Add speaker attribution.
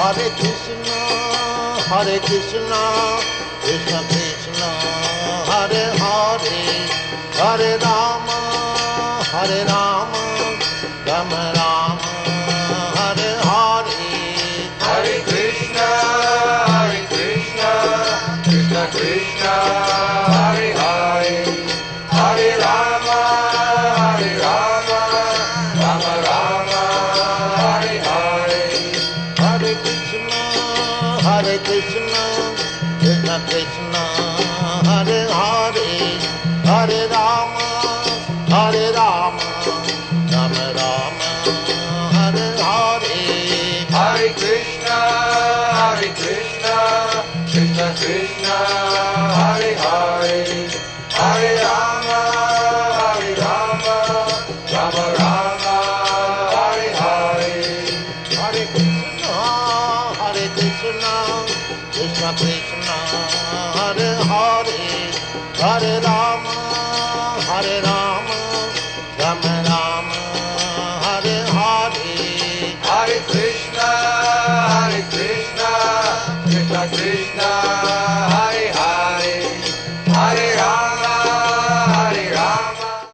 Speaker 1: Hare Krishna, Krishna Krishna, Hare Hare, Hare Rama, Rama Rama, Hare Hare.
Speaker 2: Hare Krishna, Krishna Krishna, Hare Hare, Hare Rama, Rama Rama, Hare Hare.
Speaker 1: Hare Krishna, Krishna Krishna, Hare Hare, Hare Rama, Rama Rama, Hare Hare.
Speaker 2: Hare Krishna, Krishna Krishna, Hare Hare, Hare Rama, Rama Rama, Hare Hare.
Speaker 1: Hare Krishna, Krishna Krishna, Hare Hare, Hare Rama, Rama Rama, Hare Hare.
Speaker 2: Hare Krishna, Krishna Krishna,